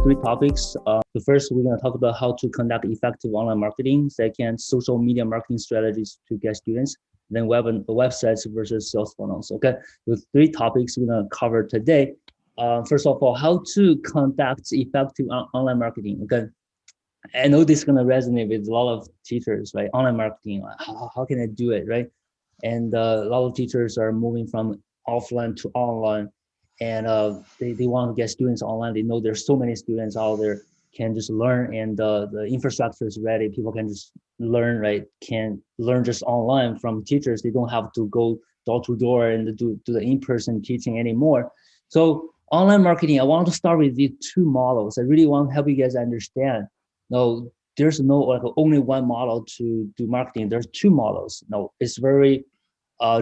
three topics. The first, we're going to talk about how to conduct effective online marketing. Second, social media marketing strategies to get students. Then websites versus sales funnels. Okay, the three topics we're going to cover today. First of all, how to conduct effective online marketing. Okay, I know this is going to resonate with a lot of teachers, right? Online marketing, how can I do it, right? And a lot of teachers are moving from offline to online, and they want to get students online. They know there's so many students out there can just learn, and the infrastructure is ready. People can just learn, right? Can learn just online from teachers. They don't have to go door to door and do the in-person teaching anymore. So online marketing, I want to start with these two models. I really want to help you guys understand. No, there's no like only one model to do marketing. There's two models. No, it's very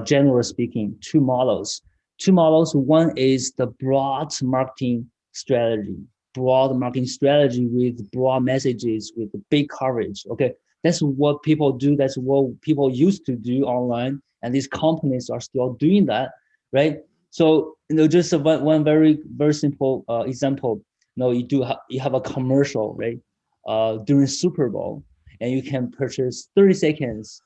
generally speaking, two models. Two models. One is the broad marketing strategy. Broad marketing strategy with broad messages, with big coverage. Okay, that's what people do. That's what people used to do online, and these companies are still doing that, right? So just one very simple example. You have a commercial, right? During Super Bowl, and you can purchase 30 seconds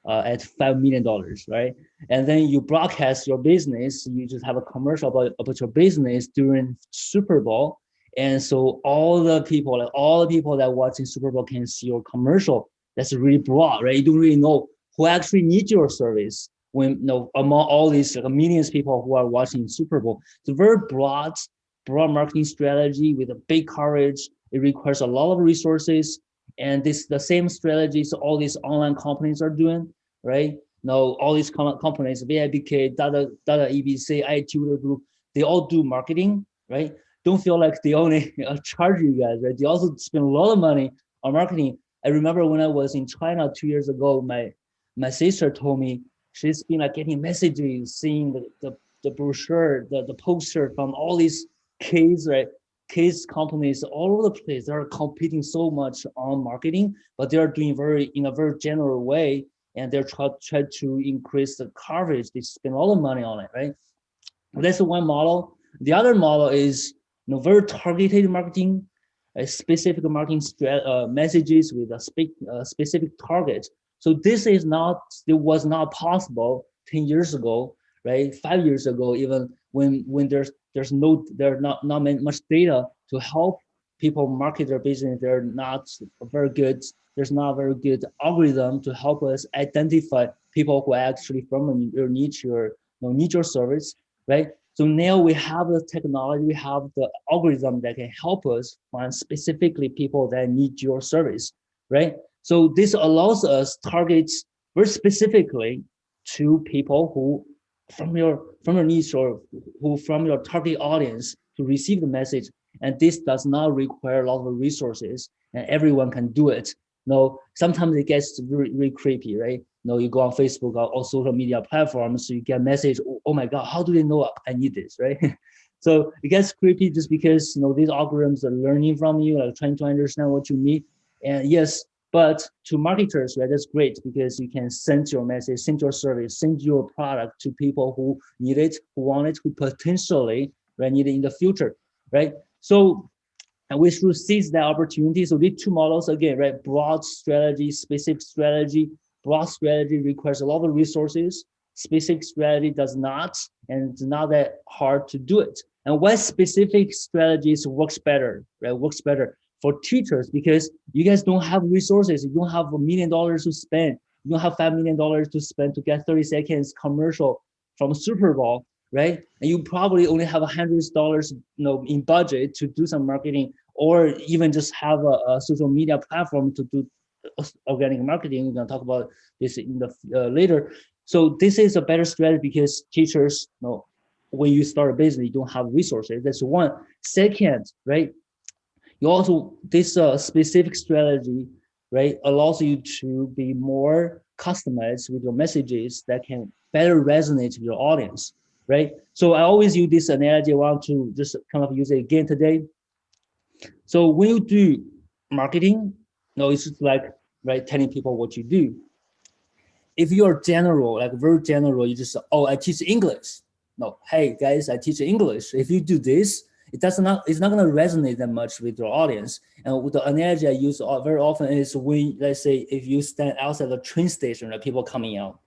at $5 million, right? And then you broadcast your business. You just have a commercial about your business during Super Bowl, and so all the people that watching Super Bowl can see your commercial. That's really broad, right? You don't really know who actually needs your service when among all these millions of people who are watching Super Bowl. It's a very broad marketing strategy with a big coverage. It requires a lot of resources, and this the same strategies all these online companies are doing, right? Now all these companies, VIPK, Data EBC, iTutor Group, they all do marketing, right? Don't feel like they only charge you guys, right? They also spend a lot of money on marketing. I remember when I was in China 2 years ago, my sister told me she's been like getting messages, seeing the brochure, the poster from all these kids, right? Kids companies all over the place. They're competing so much on marketing, but they're doing in a very general way, and they're try to increase the coverage. They spend a lot of money on it, right? That's one model. The other model is very targeted marketing, specific marketing messages with a specific target. So it was not possible 10 years ago, right? 5 years ago, even when there's not much data to help people market their business. They're not very good. There's not a very good algorithm to help us identify people who actually from your niche or need your service, right? So now we have the technology, we have the algorithm that can help us find specifically people that need your service, right? So this allows us targets very specifically to people who from your niche or who from your target audience to receive the message. And this does not require a lot of resources, and everyone can do it. Sometimes it gets really creepy, right? You go on Facebook or social media platforms, so you get a message, oh my God, how do they know I need this, right? So it gets creepy just because these algorithms are learning from you, like trying to understand what you need. And yes, but to marketers, right, that's great because you can send your message, send your service, send your product to people who need it, who want it, who potentially need it in the future, right? So and we should seize that opportunity. So these two models again, right? Broad strategy, specific strategy. Broad strategy requires a lot of resources. Specific strategy does not, and it's not that hard to do it. And what specific strategies works better, right? Works better for teachers because you guys don't have resources. You don't have $1 million to spend. You don't have $5 million to spend to get 30 seconds commercial from Super Bowl, right? And you probably only have $100, in budget to do some marketing, or even just have a social media platform to do organic marketing. We're gonna talk about this in the later. So this is a better strategy because teachers, when you start a business, you don't have resources. That's one. Second, right? You also this specific strategy, right, allows you to be more customized with your messages that can better resonate with your audience, right? So I always use this analogy. I want to just kind of use it again today. So when you do marketing, it's just like, right, telling people what you do. If you're general, like very general, you just say, oh, I teach English. No, hey guys, I teach English. If you do this, it's not going to resonate that much with your audience. And the analogy I use very often is when, let's say, if you stand outside the train station, right, people coming out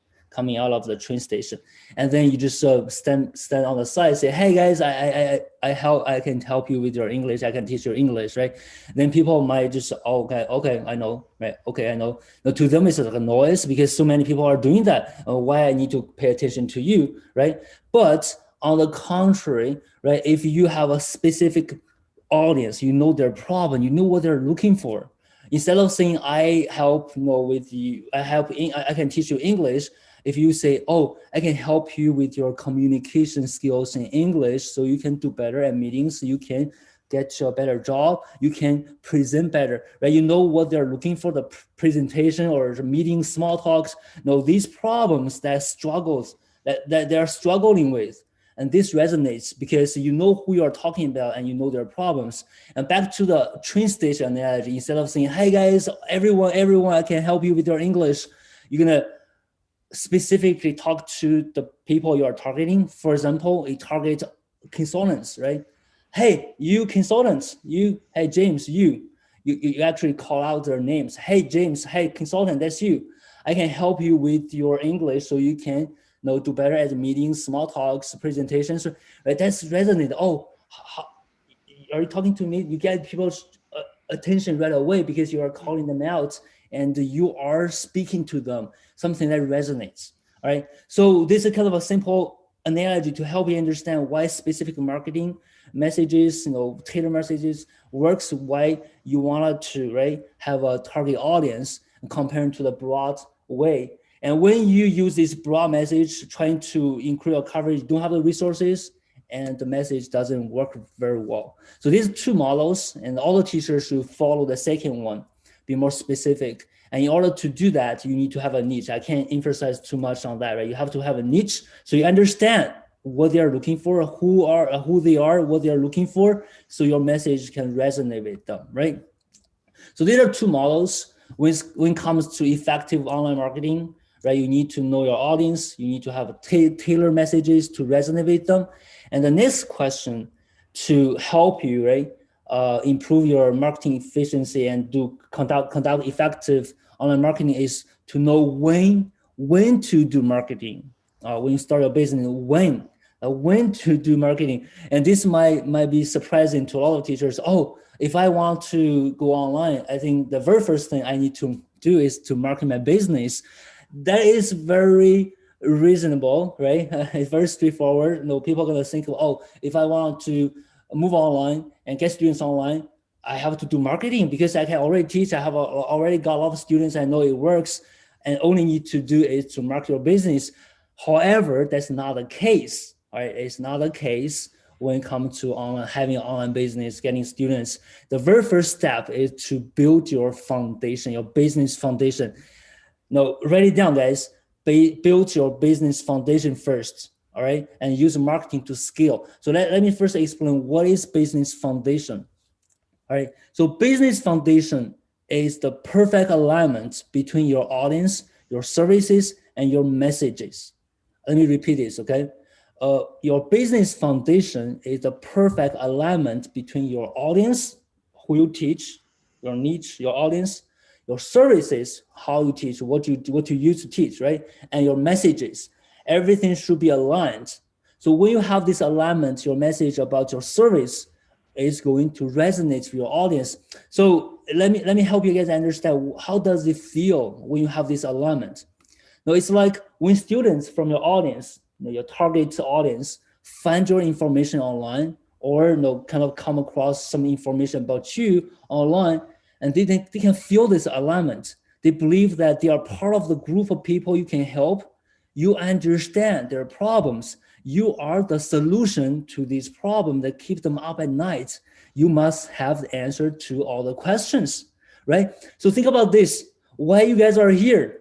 of the train station, and then you just stand on the side, say, hey guys, I can help you with your English, I can teach you English, right? Then people might just, okay, I know, right? Okay, I know. Now, to them, it's like a noise because so many people are doing that. Why I need to pay attention to you, right? But on the contrary, right, if you have a specific audience, you know their problem, you know what they're looking for. Instead of saying I help, with you, I can teach you English. If you say, oh, I can help you with your communication skills in English so you can do better at meetings, so you can get you a better job, you can present better, right? You know what they're looking for, the presentation or the meeting, small talks, these problems that they're struggling with. And this resonates because you know who you're talking about and you know their problems. And back to the train station analogy, instead of saying, hey guys, everyone, I can help you with your English, you're gonna specifically talk to the people you are targeting. For example, you target consultants, right? Hey, you consultants, hey James, you actually call out their names. Hey James, hey consultant, that's you. I can help you with your English so you can do better at meetings, small talks, presentations, right? That's resonant. Oh, are you talking to me? You get people's attention right away because you are calling them out and you are speaking to them, something that resonates. All right. So this is kind of a simple analogy to help you understand why specific marketing messages, tailor messages works, why you wanted to, right, have a target audience compared to the broad way. And when you use this broad message, trying to increase your coverage, you don't have the resources, and the message doesn't work very well. So these two models, and all the teachers should follow the second one, be more specific. And in order to do that, you need to have a niche. I can't emphasize too much on that, right? You have to have a niche so you understand what they are looking for, who they are, what they are looking for, so your message can resonate with them, right? So these are two models. When it comes to effective online marketing, right, you need to know your audience. You need to have tailored messages to resonate with them. And the next question to help you, right, improve your marketing efficiency and conduct effective online marketing is to know when to do marketing. When you start your business, when to do marketing. And this might be surprising to a lot of teachers. Oh, if I want to go online, I think the very first thing I need to do is to market my business. That is very reasonable, right? It's very straightforward. People are going to think, oh, if I want to move online and get students online, I have to do marketing because I can already teach. I have already got a lot of students. I know it works, and only need to do is to market your business. However, that's not the case. All right, it's not the case when it comes to having an online business, getting students. The very first step is to build your foundation, your business foundation. Now, write it down, guys. Build your business foundation first, all right? And use marketing to scale. So let me first explain what is business foundation, all right? So business foundation is the perfect alignment between your audience, your services, and your messages. Let me repeat this, okay? Your business foundation is the perfect alignment between your audience, who you teach, your niche, your audience, your services, how you teach, what you use to teach, right? And your messages. Everything should be aligned. So when you have this alignment, your message about your service is going to resonate with your audience. So let me help you guys understand how does it feel when you have this alignment. Now it's like when students from your audience, your target audience, find your information online or kind of come across some information about you online, and they can feel this alignment. They believe that they are part of the group of people you can help. You understand their problems. You are the solution to this problem that keeps them up at night. You must have the answer to all the questions, right? So think about this. Why you guys are here?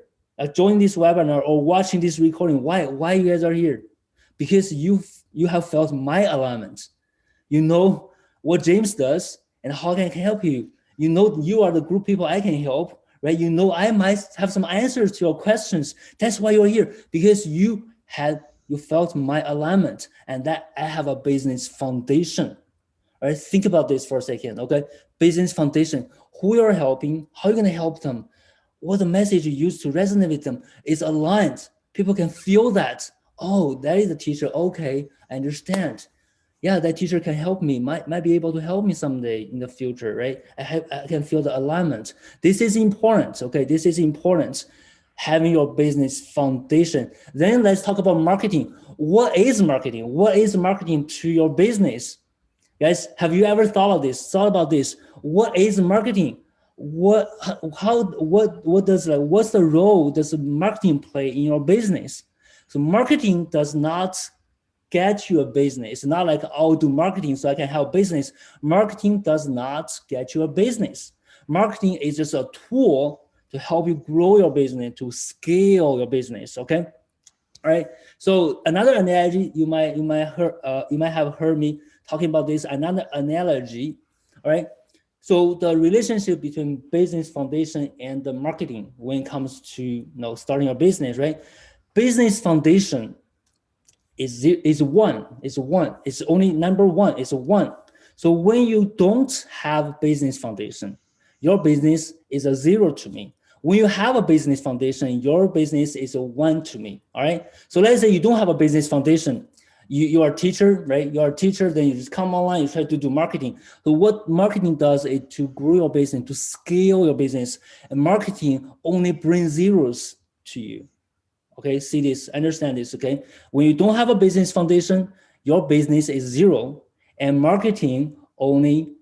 Join this webinar or watching this recording. Why you guys are here? Because you have felt my alignment. You know what James does and how I can help you. You know you are the group people I can help, right? You know I might have some answers to your questions. That's why you're here, because you felt my alignment and that I have a business foundation, All right, think about this for a second, okay? Business foundation, who you're helping, how you're gonna help them, what the message you use to resonate with them is aligned. People can feel that. Oh, that is the teacher. Okay, I understand. Yeah, that teacher can help me, might be able to help me someday in the future, right? I can feel the alignment. This is important, okay? This is important, having your business foundation. Then let's talk about marketing. What is marketing? What is marketing to your business? Guys, have you ever thought about this? What is marketing? What's the role does marketing play in your business? So marketing does not get you a business. It's not like I'll do marketing so I can help business. Marketing does not get you a business. Marketing is just a tool to help you grow your business, to scale your business. Okay, all right. So another analogy you might have heard me talking about this. Another analogy, all right. So the relationship between business foundation and the marketing when it comes to starting a business, right? Business foundation is one. It's only number one. It's one. So when you don't have business foundation, your business is a zero to me. When you have a business foundation, your business is a one to me. All right. So let's say you don't have a business foundation. You are a teacher, right? You are a teacher, then you just come online, you try to do marketing. So what marketing does is to grow your business, to scale your business. And marketing only brings zeros to you. Okay, see this, understand this, okay? When you don't have a business foundation, your business is zero, and marketing only,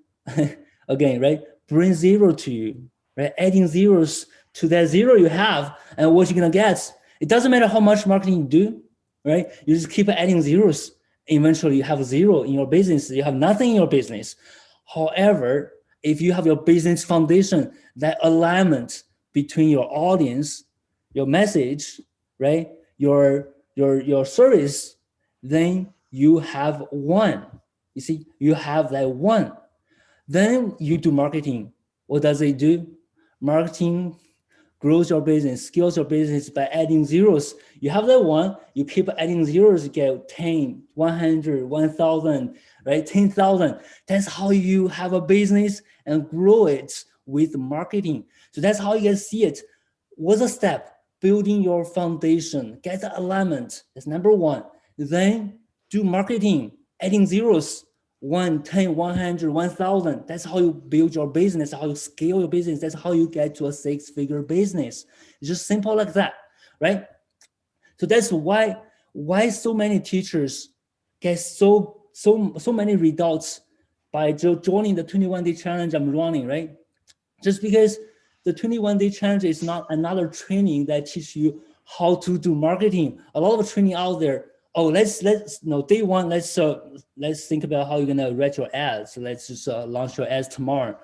again, right, brings zero to you, right? Adding zeros to that zero you have, and what you're gonna get. It doesn't matter how much marketing you do, right? You just keep adding zeros. Eventually, you have zero in your business. You have nothing in your business. However, if you have your business foundation, that alignment between your audience, your message, right, your service, then you have one. You see, you have that one. Then you do marketing. What does it do? Marketing grows your business, scales your business by adding zeros. You have that one, you keep adding zeros, you get 10, 100, 1,000, right? 10,000. That's how you have a business and grow it with marketing. So that's how you can see it. What's the step? Building your foundation, get the alignment. That's number one. Then do marketing, adding zeros. 1, 10, 100, 1,000. That's how you build your business, how you scale your business. That's how you get to a 6-figure business. It's just simple like that, right? So that's why so many teachers get so many results by joining the 21-day challenge I'm running, right? Just because the 21-day challenge is not another training that teaches you how to do marketing. A lot of training out there. Oh, let's day one, let's think about how you're gonna write your ads. So let's just launch your ads tomorrow.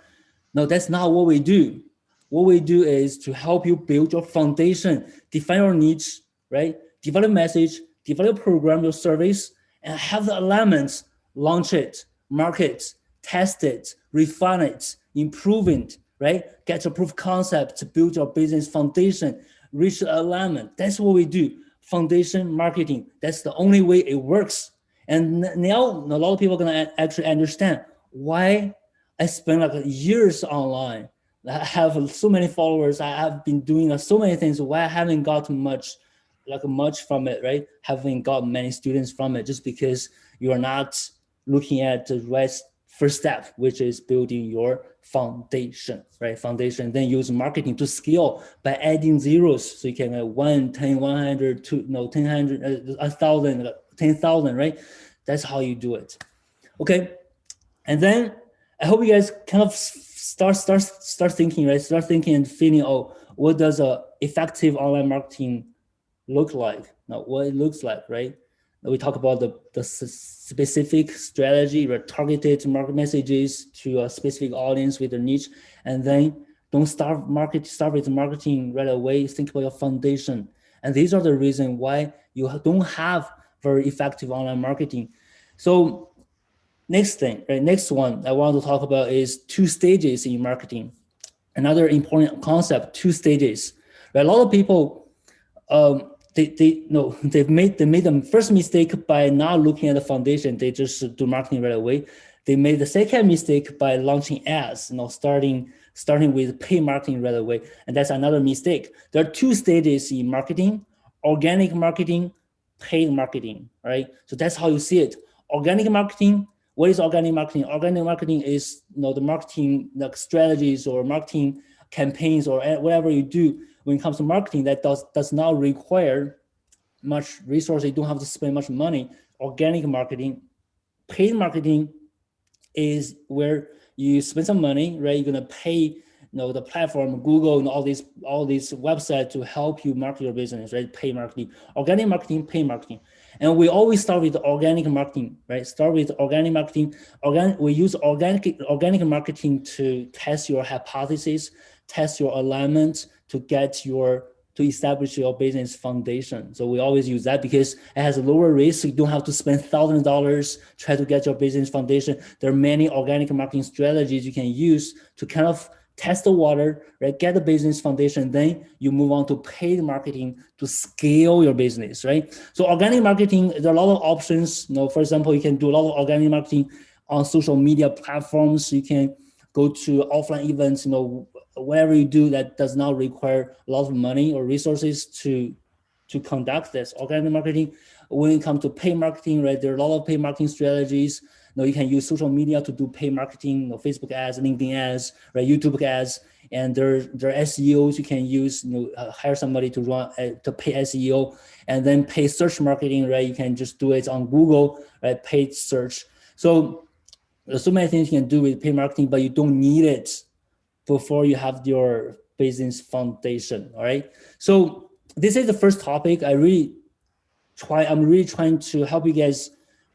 No, that's not what we do. What we do is to help you build your foundation, define your niche, right? Develop message, develop program, your service, and have the elements, launch it, market, test it, refine it, improve it, right? Get your proof of concept to build your business foundation, reach the alignment. That's what we do. Foundation marketing. That's the only way it works. And now a lot of people are gonna actually understand why I spend like years online. I have so many followers. I have been doing so many things. Why I haven't got much from it, right? Haven't got many students from it, just because you are not looking at the right first step, which is building your foundation, right? Foundation, then use marketing to scale by adding zeros. So you can have 1, 10, 100, 2, 10, 1,000, 10,000, right? That's how you do it. Okay. And then I hope you guys kind of start thinking, right? Start thinking and feeling, oh, what does a effective online marketing look like? Now, what it looks like, right? We talk about the specific strategy, right? Targeted market messages to a specific audience with a niche, and then don't start with marketing right away. Think about your foundation, and these are the reasons why you don't have very effective online marketing. So next thing, right? Next one I want to talk about is 2 stages in marketing. Another important concept: 2 stages. Right? A lot of people they made the first mistake by not looking at the foundation. They just do marketing right away. They made the second mistake by launching ads, starting with paid marketing right away. And that's another mistake. There are two stages in marketing: organic marketing, paid marketing, right? So that's how you see it. Organic marketing. What is organic marketing? Organic marketing is the marketing strategies or marketing campaigns or whatever you do when it comes to marketing that does not require much resource. You don't have to spend much money. Organic marketing. Paid marketing is where you spend some money, right? You're gonna pay the platform, Google, and all these websites to help you market your business, right? Pay marketing, organic marketing, pay marketing. And we always start with organic marketing, right? Start with organic marketing. We use organic marketing to test your hypothesis, test your alignment, to establish your business foundation. So we always use that because it has a lower risk. You don't have to spend thousands of dollars try to get your business foundation. There are many organic marketing strategies you can use to kind of test the water, right? Get the business foundation. Then you move on to paid marketing to scale your business, right? So organic marketing, there are a lot of options. For example, you can do a lot of organic marketing on social media platforms. You can go to offline events, whatever you do that does not require a lot of money or resources to conduct this organic marketing. When it comes to paid marketing, right, there are a lot of paid marketing strategies. You can use social media to do paid marketing, Facebook ads, LinkedIn ads, right, YouTube ads, and there are SEOs you can use. Hire somebody to run to pay SEO, and then pay search marketing, right? You can just do it on Google, right? Paid search. So there's so many things you can do with paid marketing, but you don't need it before you have your business foundation. All right. So this is the first topic. I'm really trying to help you guys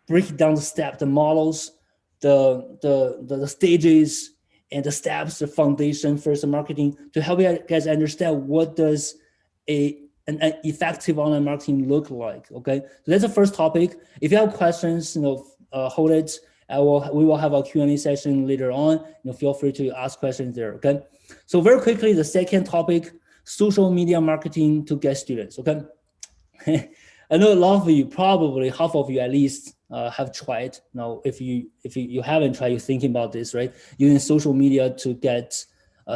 break down the models, the stages and the steps, the foundation first, the marketing, to help you guys understand what does an effective online marketing look like. Okay. So that's the first topic. If you have questions, hold it. We will have a Q&A session later on. Feel free to ask questions there. Okay. So very quickly, the second topic: social media marketing to get students. Okay. I know a lot of you, probably half of you at least, have tried. Now, if you haven't tried, you're thinking about this, right? Using social media to get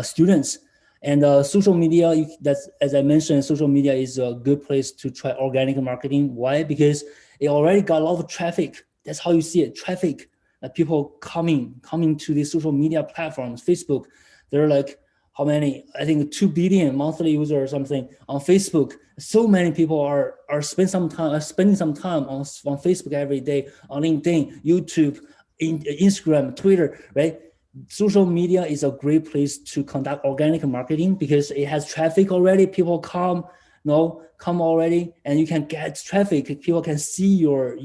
students. And social media, that's, as I mentioned, social media is a good place to try organic marketing. Why? Because it already got a lot of traffic. That's how you see it, traffic. People coming to these social media platforms. Facebook, there are like, how many? I think 2 billion monthly users or something on Facebook. So many people are spending some time on Facebook every day, on LinkedIn, YouTube, Instagram, Twitter, right? Social media is a great place to conduct organic marketing because it has traffic already. People come already, and you can get traffic. People can see your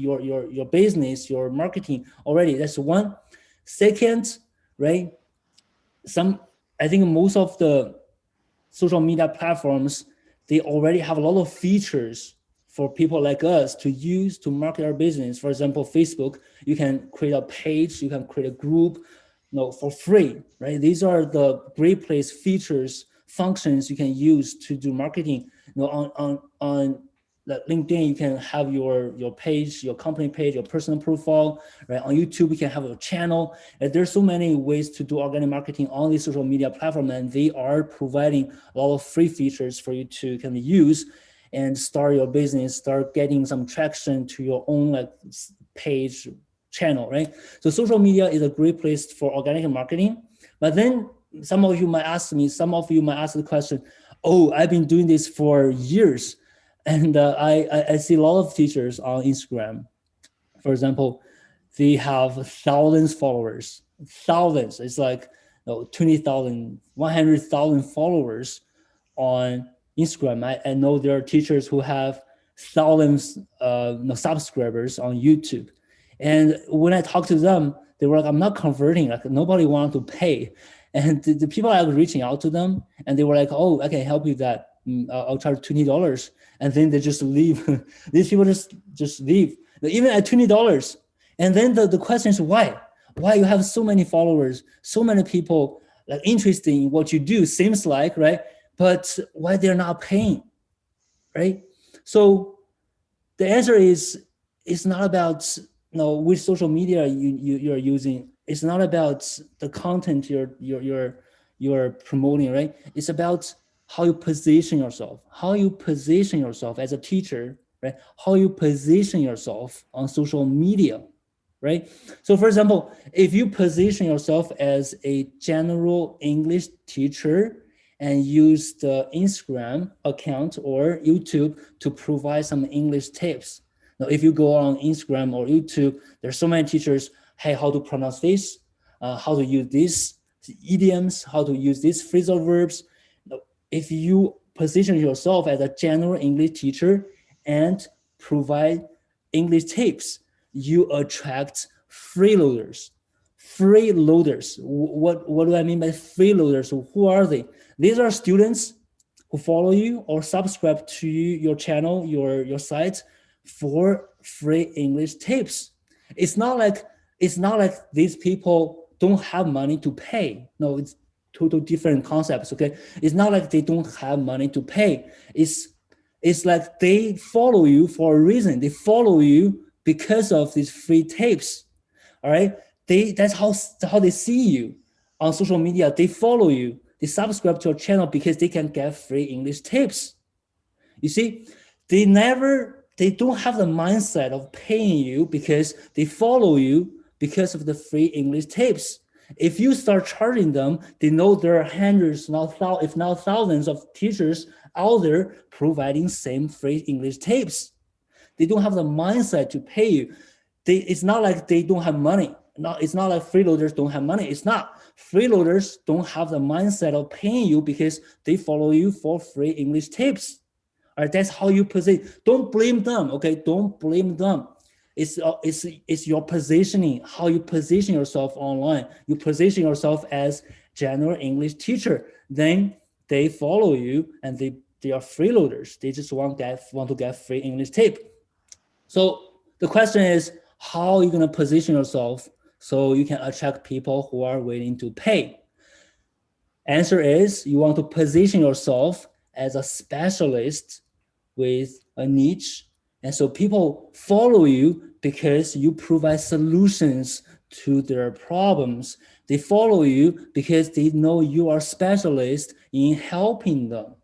business, your marketing already. That's one. Second, right? I think most of the social media platforms, they already have a lot of features for people like us to use to market our business. For example, Facebook, you can create a page, you can create a group, for free, right? These are the great place features, functions you can use to do marketing. On LinkedIn, you can have your page, your company page, your personal profile, right? On YouTube, you can have a channel. And there's so many ways to do organic marketing on the social media platform, and they are providing a lot of free features for you to kind of use and start your business, start getting some traction to your own page, channel, right? So social media is a great place for organic marketing. But then some of you might ask the question, oh, I've been doing this for years. And I see a lot of teachers on Instagram, for example, they have thousands followers, thousands. It's like 20,000, 100,000 followers on Instagram. I know there are teachers who have thousands subscribers on YouTube. And when I talk to them, they were like, I'm not converting, like nobody wanted to pay. And the people are reaching out to them, and they were like, oh, I can help you that. I'll charge $20. And then they just leave. These people just leave, even at $20. And then the question is why? Why you have so many followers, so many people interested in what you do, seems like, right? But why they're not paying, right? So the answer is, it's not about which social media you're using. it's not about the content you're promoting, right? It's about how you position yourself, as a teacher, right? How you position yourself on social media, right? So for example, if you position yourself as a general English teacher and use the Instagram account or YouTube to provide some English tips. Now, if you go on Instagram or YouTube, there's so many teachers, hey, how to pronounce this, how to use these idioms, how to use these phrasal verbs. Now, if you position yourself as a general English teacher and provide English tips, you attract freeloaders. Freeloaders. What do I mean by freeloaders? Who are they? These are students who follow you or subscribe to your channel, your site for free English tips. It's not like these people don't have money to pay. No, it's total different concepts. Okay, it's not like they don't have money to pay. It's like they follow you for a reason. They follow you because of these free tips. All right, that's how they see you on social media. They follow you. They subscribe to your channel because they can get free English tips. You see, they don't have the mindset of paying you because they follow you because of the free English tips. If you start charging them, they know there are hundreds, if not thousands of teachers out there providing same free English tips. They don't have the mindset to pay you. It's not like they don't have money. It's not like freeloaders don't have money. It's not. Freeloaders don't have the mindset of paying you because they follow you for free English tips. All right, that's how you position. Don't blame them, okay? Don't blame them. It's your positioning, how you position yourself online. You position yourself as general English teacher. Then they follow you and they are freeloaders. They just want to get free English tip. So the question is, how are you going to position yourself so you can attract people who are willing to pay? Answer is, you want to position yourself as a specialist with a niche. And so people follow you because you provide solutions to their problems. They follow you because they know you are specialist in helping them.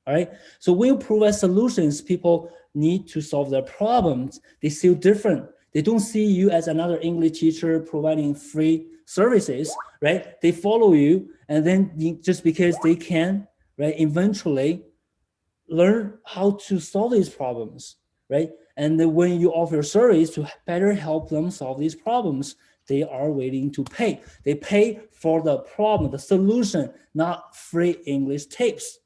All right. So when you provide solutions, people need to solve their problems. They see you different. They don't see you as another English teacher providing free services, right? They follow you, and then just because they can, right, eventually learn how to solve these problems, right? And then when you offer service to better help them solve these problems, they are willing to pay. They pay for the problem, the solution, not free English tips.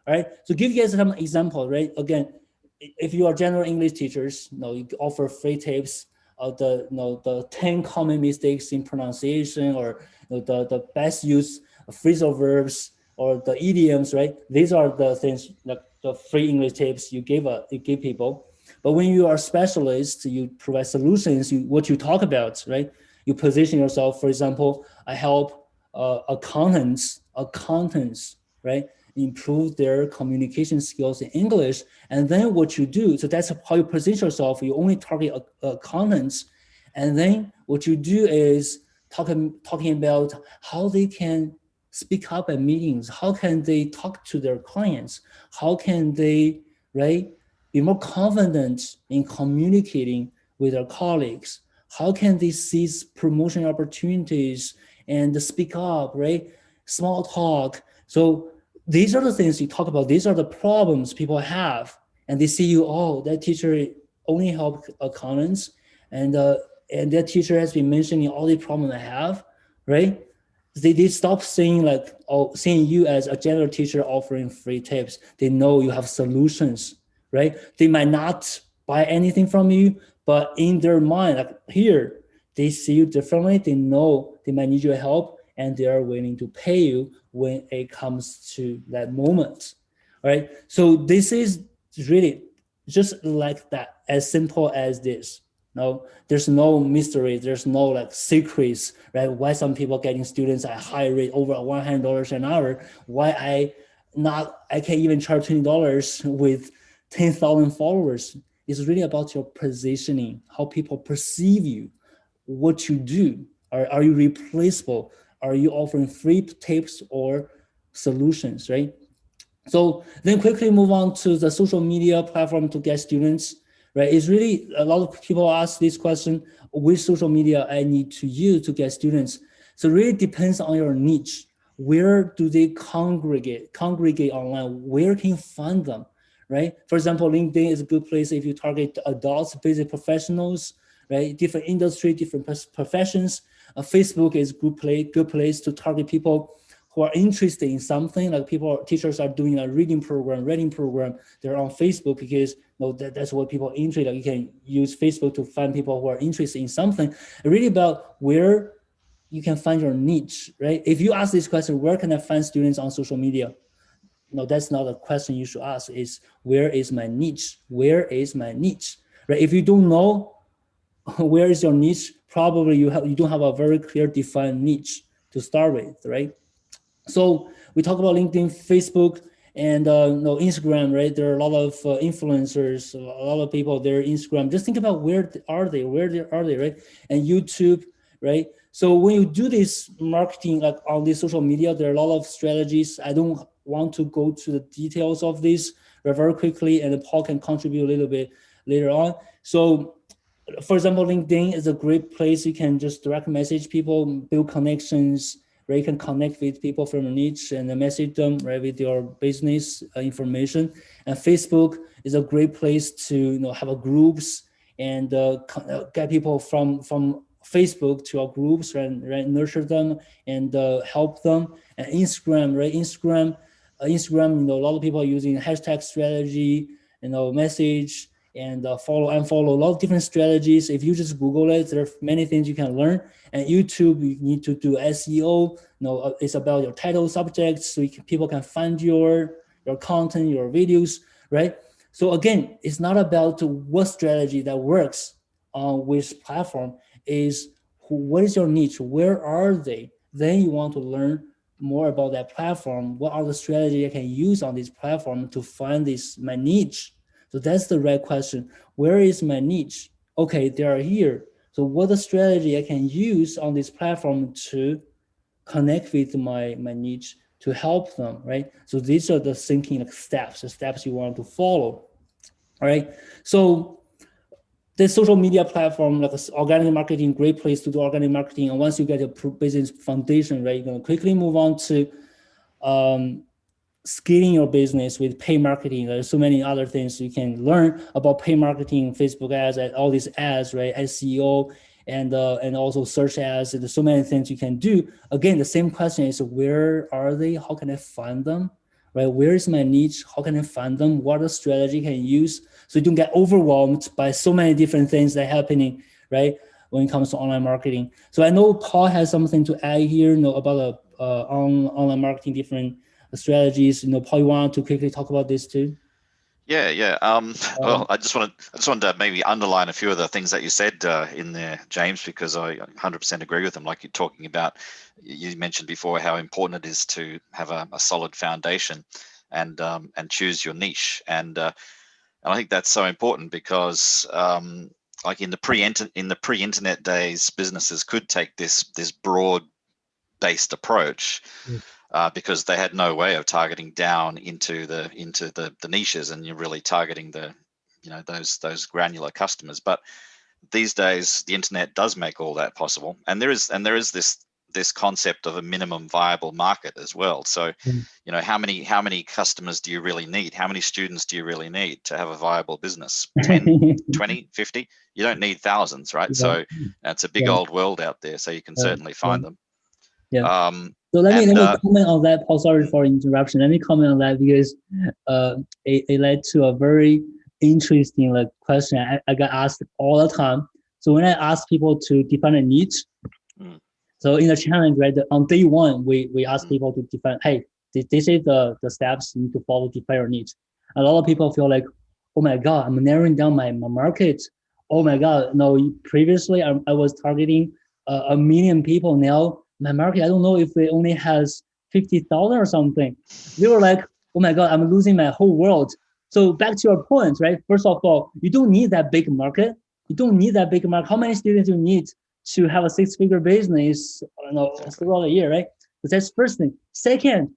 All right. So give you guys some example, right? Again, if you are general English teachers, you offer free tips of the 10 common mistakes in pronunciation, or the best use of phrasal verbs or the idioms, right? These are the things, like the free English tips you give people. But when you are specialists, you provide solutions. What you talk about, right? You position yourself. For example, I help accountants, right, improve their communication skills in English. And then what you do, so that's how you position yourself. You only target accountants. And then what you do is talking about how they can speak up at meetings. How can they talk to their clients? How can they, right, be more confident in communicating with their colleagues? How can they seize promotion opportunities and speak up, right? Small talk. So these are the things you talk about. These are the problems people have. And they see you, oh, that teacher only helped accountants, and that teacher has been mentioning all the problems I have, right? They stop seeing seeing you as a general teacher offering free tips. They know you have solutions, right? They might not buy anything from you, but in their mind, like here, they see you differently. They know they might need your help, and they are willing to pay you when it comes to that moment. All right. So this is really just like that, as simple as this. No, there's no mystery. There's no secrets, right? Why some people getting students at high rate over $100 an hour? Why I can't even charge $20 with 10,000 followers? It's really about your positioning, how people perceive you, what you do. Are you replaceable? Are you offering free tips or solutions, right? So then quickly move on to the social media platform to get students, right? It's really, a lot of people ask this question, which social media I need to use to get students. So it really depends on your niche. Where do they congregate online? Where can you find them, right? For example, LinkedIn is a good place if you target adults, basic professionals, right? Different industry, different professions. Facebook is good place to target people who are interested in something. Like teachers are doing a reading program, they're on Facebook because that's what people are interested in. You can use Facebook to find people who are interested in something. It's really about where you can find your niche, right? If you ask this question, where can I find students on social media? No, that's not a question you should ask. Is where is my niche? Where is my niche? Right? If you don't know where is your niche, probably you don't have a very clear defined niche to start with, right? So we talk about LinkedIn, Facebook, and Instagram, right? There are a lot of influencers, a lot of people there. Instagram. Just think about where are they? Right? And YouTube, right? So when you do this marketing, like on this social media, there are a lot of strategies. I don't want to go to the details of this very quickly, and Paul can contribute a little bit later on. So for example, LinkedIn is a great place. You can just direct message people, build connections, where you can connect with people from your niche and message them, right, with your business information. And Facebook is a great place to have a groups and get people from Facebook to our groups, right, nurture them and help them. And Instagram, right, Instagram, a lot of people are using hashtag strategy, message and follow and follow a lot of different strategies. If you just Google it, there are many things you can learn. And YouTube, you need to do SEO. It's about your title subjects, so people can find your content, your videos, right? So again, it's not about what strategy that works on which platform. Is what is your niche? Where are they? Then you want to learn more about that platform. What are the strategies I can use on this platform to find my niche? So that's the right question. Where is my niche? Okay, they are here. So what the strategy I can use on this platform to connect with my niche to help them, right? So these are the thinking the steps you want to follow. All right. So the social media platform, like organic marketing, great place to do organic marketing. And once you get a business foundation, right, you're going to quickly move on to scaling your business with pay marketing. There's so many other things you can learn about pay marketing, Facebook ads, and all these ads, right? SEO and also search ads. There's so many things you can do. Again, the same question is where are they? How can I find them? Right? Where is my niche? How can I find them? What strategy can I use so you don't get overwhelmed by so many different things that are happening, right? When it comes to online marketing. So I know Paul has something to add here, about online marketing, different strategies. Paul, you want to quickly talk about this too? Yeah. Well, I just wanted to maybe underline a few of the things that you said in there, James, because I 100% agree with them. Like you're talking about, you mentioned before how important it is to have a solid foundation and choose your niche. And I think that's so important because like in the pre-internet days, businesses could take this broad-based approach. Because they had no way of targeting down into the niches, and you're really targeting those granular customers. But these days, the internet does make all that possible, and there is this concept of a minimum viable market as well. So, how many customers do you really need? How many students do you really need to have a viable business? 10, 20, 50? You don't need thousands, right? Yeah. So it's a big old world out there. So you can certainly find them. Yeah. So let me comment on that, Paul. Sorry for interruption. Let me comment on that because it led to a very interesting question I got asked all the time. So when I ask people to define a niche, so in the challenge, right, on day one, we ask people to define, hey, this is the steps you need to follow to define your niche. A lot of people feel like, oh my God, I'm narrowing down my market. Oh my God, no, previously I was targeting 1 million people. Now my market, I don't know if it only has 50,000 or something. They were like, oh my God, I'm losing my whole world. So back to your point, right? First of all, you don't need that big market. You don't need that big market. How many students you need to have a six-figure business, Exactly. throughout the year, right? So that's first thing. Second,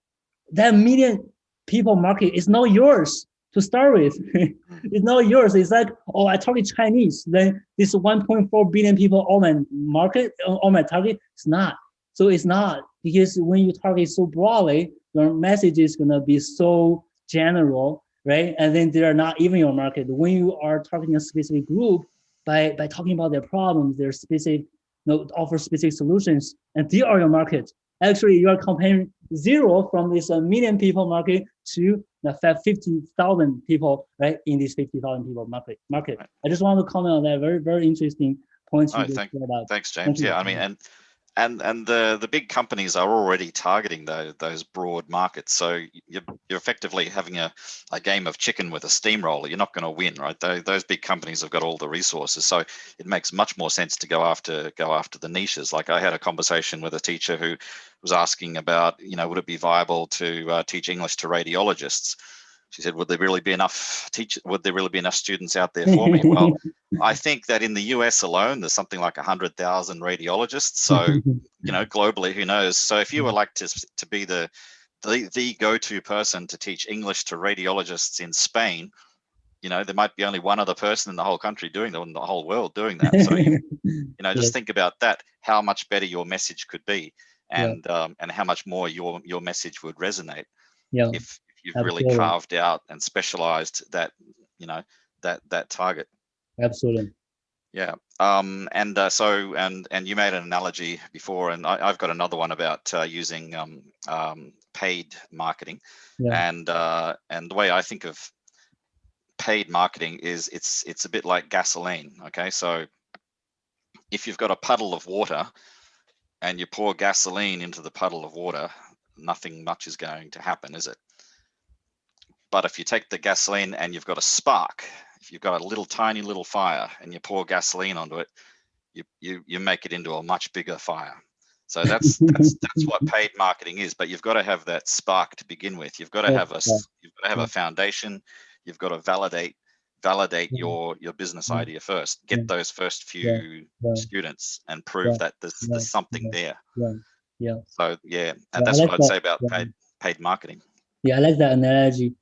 that million people market is not yours to start with. Mm. It's not yours. It's like, oh, I target Chinese. Then this 1.4 billion people, all my market, all my target, it's not. So it's not, because when you target so broadly, your message is gonna be so general, right? And then they are not even your market. When you are targeting a specific group by talking about their problems, their specific, offer specific solutions, and they are your market. Actually, you are comparing zero from this million people market to the 50,000 people, right? In this 50,000 people market. Right. I just want to comment on that. Very, very interesting points you Oh, just said about. thanks, Thank James. you. Yeah, I mean, and the big companies are already targeting those broad markets. So you're effectively having a game of chicken with a steamroller. You're not going to win, right? Those big companies have got all the resources, so it makes much more sense to go after the niches. Like I had a conversation with a teacher who was asking about, would it be viable to teach English to radiologists? She said, would there really be enough students out there for me? Well, I think that in the US alone, there's something like 100,000 radiologists. So, globally, who knows? So if you were like to be the go-to person to teach English to radiologists in Spain, there might be only one other person in the whole country doing that, in the whole world doing that. So Yeah, just think about that, how much better your message could be, yeah, and how much more your message would resonate yeah, if you've really absolutely, carved out and specialized that target. absolutely. Yeah. And you made an analogy before, and I've got another one about using paid marketing, Yeah, and the way I think of paid marketing is it's a bit like gasoline. Okay, so if you've got a puddle of water and you pour gasoline into the puddle of water, nothing much is going to happen, is it? But if you take the gasoline and you've got a spark, if you've got a little tiny little fire and you pour gasoline onto it, you make it into a much bigger fire. So that's what paid marketing is. But you've got to have that spark to begin with. You've got to yeah, have yeah, a foundation. You've got to validate yeah, your business yeah, idea first. yeah, Get those first yeah, few yeah, students and yeah, prove that yeah, there's something yeah, there. yeah, yeah. So yeah, and Yeah, I that's like what I'd that. say about Yeah. paid marketing. Yeah, I like that analogy.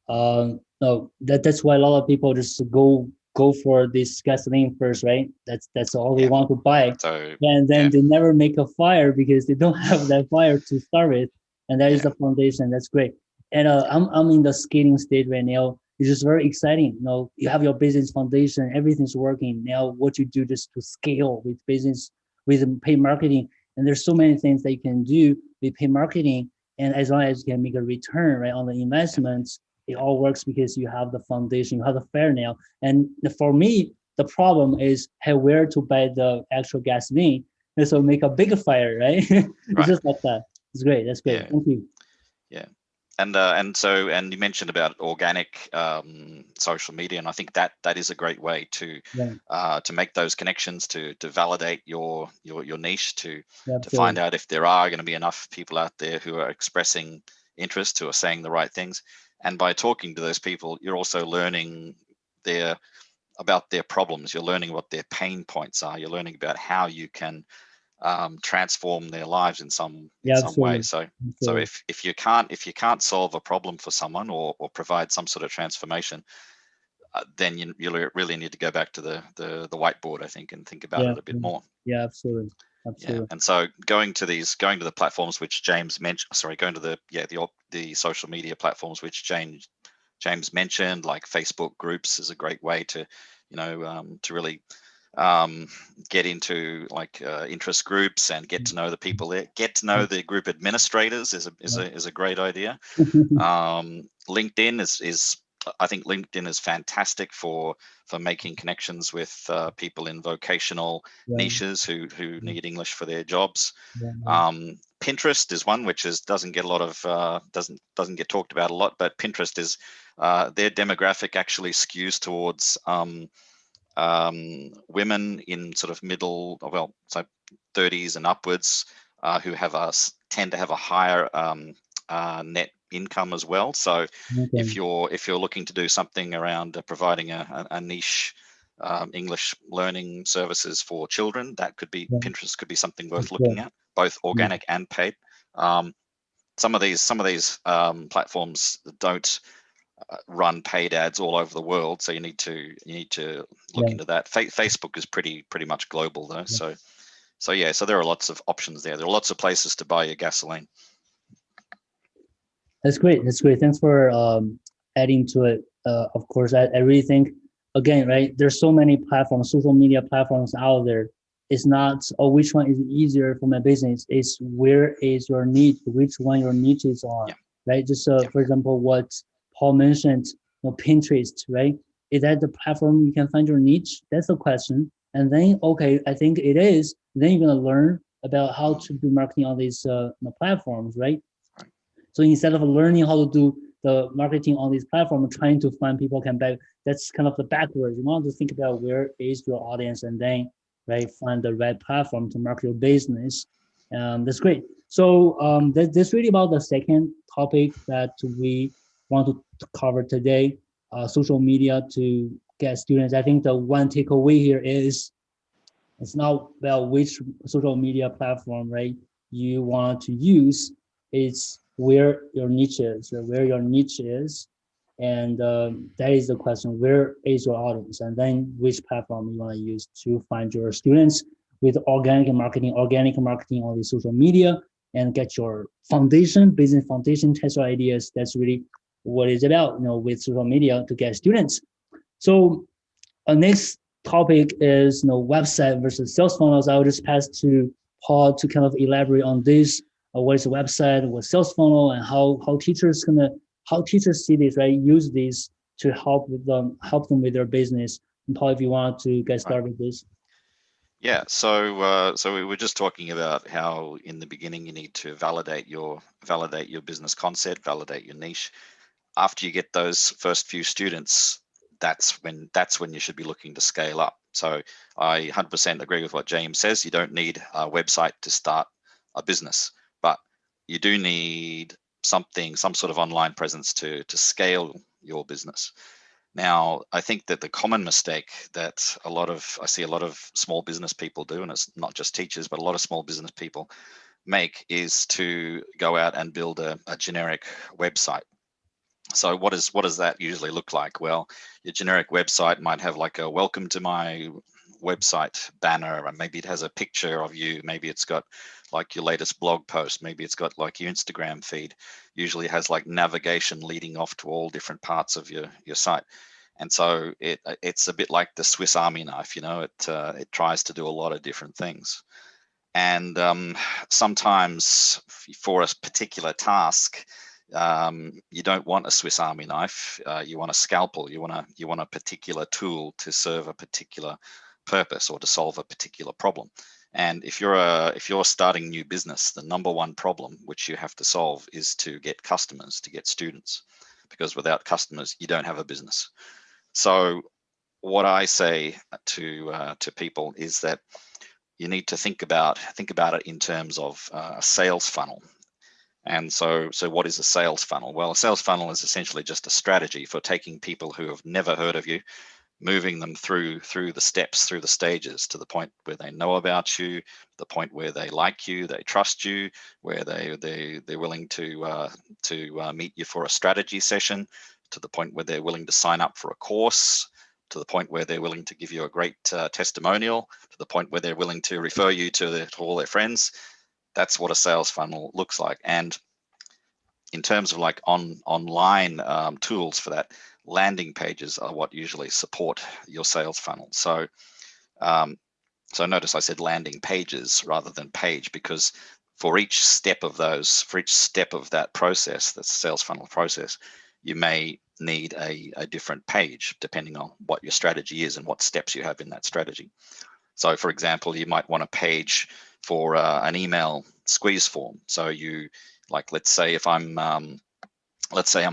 No, that's why a lot of people just go for this gasoline first, right? That's all they Yeah. want to buy, So and then yeah, they never make a fire because they don't have that fire to start with, and that is yeah, the foundation. That's great. And yeah, I'm in the scaling stage right now. It's just very exciting. You have your business foundation, everything's working. Now, what you do just to scale with business with paid marketing, and there's so many things that you can do with paid marketing, and as long as you can make a return right on the yeah, investments, it yeah. all works because you have the foundation, you have the fair nail. And for me, the problem is hey, where to buy the actual gasoline, and so make a bigger fire, right? It's Right. just like that. It's great. That's great. Yeah, Thank you. yeah. And you mentioned about organic social media, and I think that is a great way Yeah, to make those connections, to validate your niche, yeah, to find absolutely. out if there are going to be enough people out there who are expressing interest, who are saying the right things. And by talking to those people, you're also learning their about their problems. You're learning what their pain points are. You're learning about how you can transform their lives in Yeah, some way. absolutely. So Absolutely. if you can't solve a problem for someone, or provide some sort of transformation, then you really need to go back to the whiteboard, I think, and think about Yeah, it a bit yeah, more. yeah, absolutely. Yeah, Absolutely. and so going to the platforms which James mentioned, sorry, going to the social media platforms which James mentioned, like Facebook groups, is a great way to really um, get into like interest groups and get to know the people there. Get to know the group administrators is a great idea. LinkedIn is I think LinkedIn is fantastic for making connections with people in vocational Yeah, niches who need English for their jobs. yeah, yeah, Pinterest is one which doesn't get a lot of doesn't get talked about a lot, but Pinterest is their demographic actually skews towards women in sort of so 30s and upwards, who tend to have a higher net income as well. So okay. if you're looking to do something around providing a niche English learning services for children. That could be, Yeah. Pinterest could be something worth Yeah. looking at, both organic and paid. Some of these platforms don't run paid ads all over the world, so you need to look Yeah. into that. Facebook is pretty much global though, so there are lots of options there. There are lots of places to buy your gasoline. That's great. That's great. Thanks for adding to it. Of course, I really think, again, right, there's so many platforms, social media platforms out there. It's not, oh, which one is easier for my business. It's where is your niche, which one your niche is on, Yeah. right? Just for example, what Paul mentioned, Pinterest, right? Is that the platform you can find your niche? That's the question. And then, okay, I think it is. Then you're gonna learn about how to do marketing on these platforms, right? So instead of learning how to do the marketing on this platform, trying to find people can buy, that's kind of the backwards. You want to think about where is your audience and then find the right platform to market your business. That's great. So that's really about the second topic that we want to cover today, social media to get students. I think the one takeaway here is it's not about which social media platform, right, you want to use. It's where your niche is, or where your niche is. And that is the question, where is your audience? And then which platform you want to use to find your students with organic marketing on the social media and get your foundation, business foundation, test your ideas. That's really what it's about, with social media to get students. So our next topic is website versus sales funnels. I will just pass to Paul to kind of elaborate on this. What is a website, what sales funnel, and how teachers see this, right? Use this to help them with their business. And Paul, if you want to get started with this. Yeah, so we were just talking about how in the beginning you need to validate your business concept, validate your niche. After you get those first few students, that's when you should be looking to scale up. So I 100% agree with what James says. You don't need a website to start a business, but you do need some sort of online presence to scale your business. Now, I think that the common mistake that I see a lot of small business people do, and it's not just teachers, but a lot of small business people make, is to go out and build a generic website. So what does that usually look like? Well, your generic website might have like a welcome to my website banner, and maybe it has a picture of you. Maybe it's got like your latest blog post. Maybe it's got like your Instagram feed. Usually it has like navigation leading off to all different parts of your site. And so it's a bit like the Swiss Army knife, it tries to do a lot of different things. And sometimes for a particular task, you don't want a Swiss Army knife. You want a scalpel. You want a particular tool to serve a particular purpose or to solve a particular problem. And if you're starting a new business, the number one problem which you have to solve is to get customers, to get students, because without customers, you don't have a business. So what I say to people is that you need to think about it in terms of a sales funnel. And so what is a sales funnel? Well, a sales funnel is essentially just a strategy for taking people who have never heard of you, moving them through the steps, through the stages, to the point where they know about you, the point where they like you, they trust you, where they're willing to meet you for a strategy session, to the point where they're willing to sign up for a course, to the point where they're willing to give you a great testimonial, to the point where they're willing to refer you to all their friends. That's what a sales funnel looks like. And in terms of like online tools for that, landing pages are what usually support your sales funnel. So notice I said landing pages rather than page, because for each step of that process, that's the sales funnel process, you may need a different page depending on what your strategy is and what steps you have in that strategy. So for example, you might want a page for an email squeeze form. So let's say I'm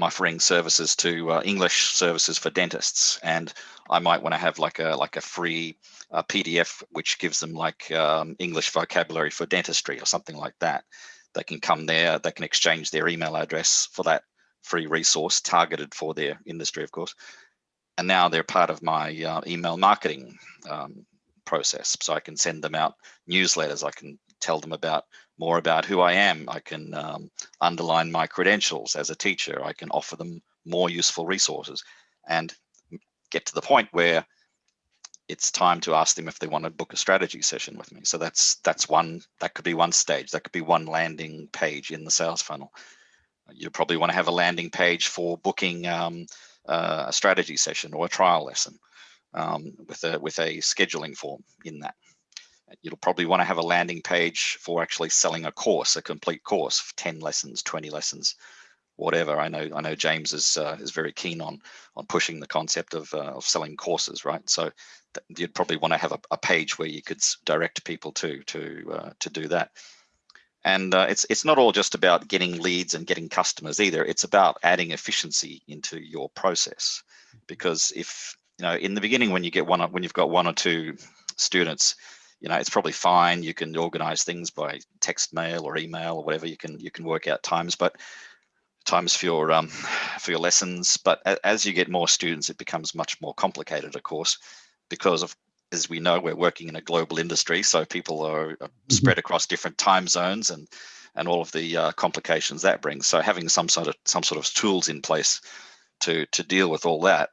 offering services to English services for dentists, and I might want to have like a free PDF which gives them like English vocabulary for dentistry or something like that. They can come there, they can exchange their email address for that free resource targeted for their industry, of course. and now they're part of my email marketing process. So I can send them out newsletters. I can tell them more about who I am. I can underline my credentials as a teacher. I can offer them more useful resources, and get to the point where it's time to ask them if they want to book a strategy session with me. So that could be one stage. That could be one landing page in the sales funnel. You probably want to have a landing page for booking a strategy session or a trial lesson with a scheduling form in that. You'll probably want to have a landing page for actually selling a course, a complete course, 10 lessons, 20 lessons, whatever. I know James is very keen on pushing the concept of selling courses, right? So you'd probably want to have a page where you could direct people to do that. And it's not all just about getting leads and getting customers either. It's about adding efficiency into your process, because if in the beginning when you've got one or two students, it's probably fine. You can organize things by text mail or email or whatever. You can work out times for your lessons. But as you get more students, it becomes much more complicated, of course, because as we know, we're working in a global industry, so people are spread across different time zones and all of the complications that brings. So having some sort of tools in place to deal with all that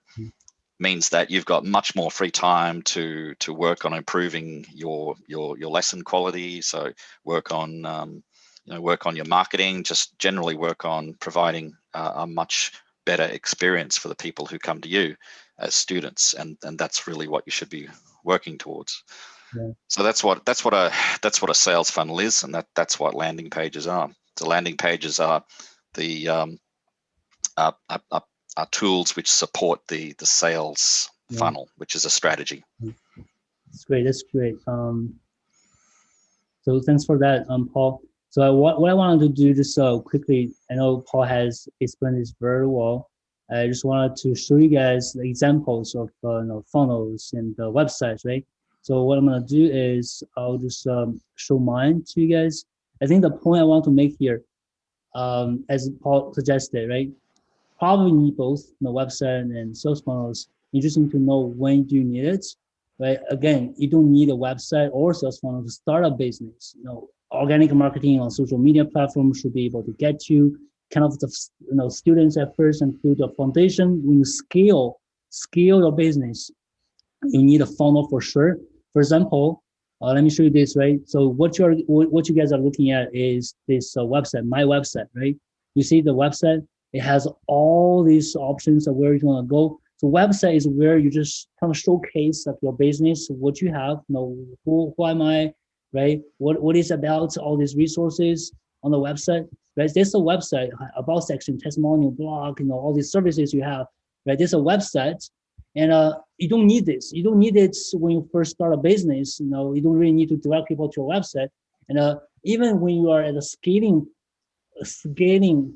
means that you've got much more free time to work on improving your lesson quality. So work on your marketing, just generally work on providing a much better experience for the people who come to you as students, and that's really what you should be working towards. Yeah. So that's what a sales funnel is, and that's what landing pages are. So landing pages are the are tools which support the sales funnel, which is a strategy. That's great. That's great. So thanks for that, Paul. So what I wanted to do just quickly, I know Paul has explained this very well. I just wanted to show you guys the examples of funnels and websites, right? So what I'm gonna do is I'll just show mine to you guys. I think the point I want to make here, as Paul suggested, right? Probably need both the website and sales funnels. You just need to know when do you need it, right? Again, you don't need a website or sales funnel to start a business. Organic marketing on social media platforms should be able to get you kind of the students at first and build a foundation. When you scale your business, you need a funnel for sure. For example, let me show you this, right? So what you guys are looking at is this website, my website, right? You see the website, it has all these options of where you're gonna go. So website is where you just kind of showcase of your business, what you have, who am I, right? What is about all these resources on the website, right? There's a website, about section, testimonial, blog, all these services you have, right? There's a website, and you don't need this. You don't need it when you first start a business. You don't really need to direct people to a website. And even when you are at a scaling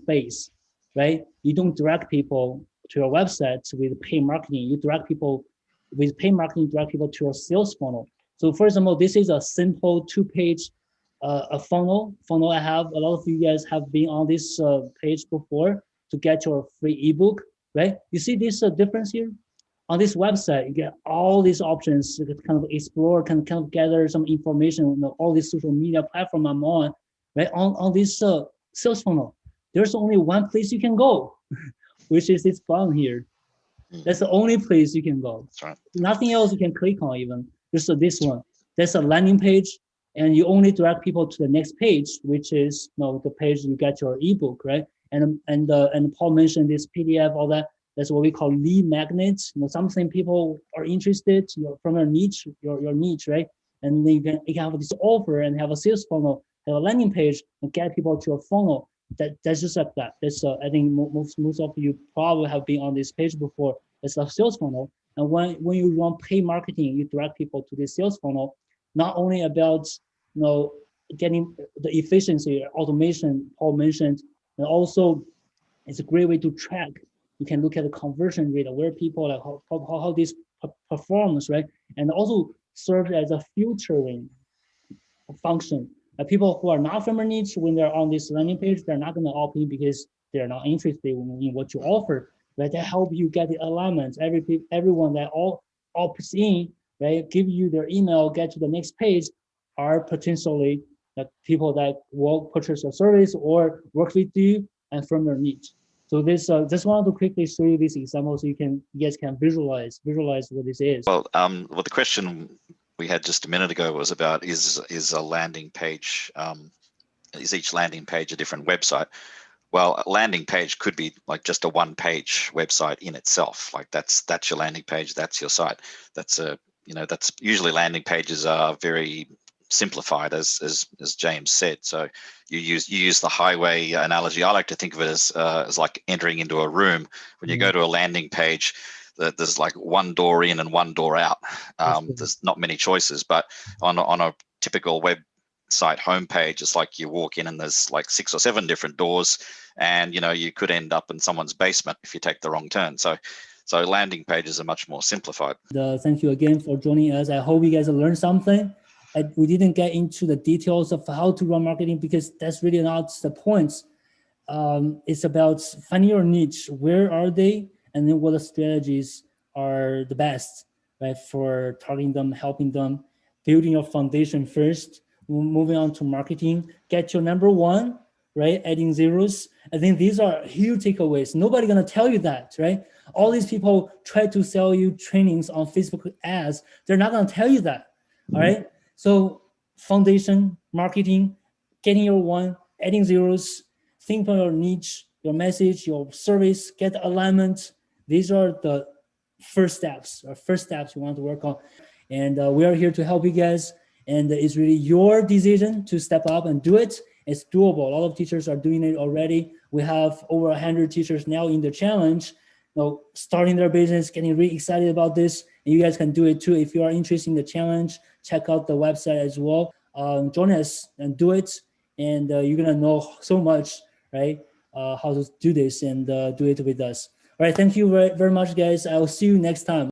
phase, right? You don't direct people to your website with paid marketing. You direct people with paid marketing, direct people to your sales funnel. So first of all, this is a simple 2-page a funnel I have. A lot of you guys have been on this page before to get your free ebook, right? You see this difference here? On this website, you get all these options. You can kind of explore, can kind of gather some information on all these social media platform I'm on, right? On this sales funnel, there's only one place you can go, which is this button here. That's the only place you can go. That's right. Nothing else you can click on even. Just this one. That's a landing page, and you only direct people to the next page, which is the page you get your ebook, right? And Paul mentioned this PDF, all that. That's what we call lead magnets. Something people are interested from your niche, your niche, right? And then you can have this offer and have a sales funnel, have a landing page, and get people to your funnel. That's just like that. That's I think most of you probably have been on this page before. It's a sales funnel, and when you run paid marketing, you direct people to this sales funnel. Not only about getting the efficiency, automation Paul mentioned, and also it's a great way to track. You can look at the conversion rate of where people like how this performs, right? And also serve as a filtering function. People who are not from a niche, when they're on this landing page, they're not going to opt in because they're not interested in what you offer. right? That help you get the alignment. Everyone that all opts in, right? Give you their email, get to the next page, are potentially the people that will purchase your service or work with you and from your niche. So this just wanted to quickly show you this example so you guys can visualize what this is. Well, well, the question we had just a minute ago was about is a landing page, is each landing page a different website? Well, a landing page could be like just a one-page website in itself. Like that's your landing page, that's your site. That's that's usually landing pages are very simplified, as James said. So you use the highway analogy. I like to think of it as like entering into a room. When you go to a landing page, there's like one door in and one door out. There's not many choices, but on a typical website homepage, it's like you walk in and there's like 6 or 7 different doors, and you could end up in someone's basement if you take the wrong turn. So landing pages are much more simplified. Thank you again for joining us. I hope you guys learned something. We didn't get into the details of how to run marketing because that's really not the point. It's about finding your niche. Where are they? And then what the strategies are the best, right? For targeting them, helping them, building your foundation first, moving on to marketing, get your number one, right? Adding zeros. I think these are huge takeaways. Nobody gonna tell you that, right? All these people try to sell you trainings on Facebook ads. They're not gonna tell you that, all right? So foundation, marketing, getting your one, adding zeros, think about your niche, your message, your service, get alignment. These are the first steps you want to work on. And we are here to help you guys. And it's really your decision to step up and do it. It's doable. A lot of teachers are doing it already. We have over 100 teachers now in the challenge, starting their business, getting really excited about this. And you guys can do it too. If you are interested in the challenge, check out the website as well. Join us and do it. And you're gonna know so much, right? How to do this and do it with us. All right, thank you very, very much, guys. I'll see you next time.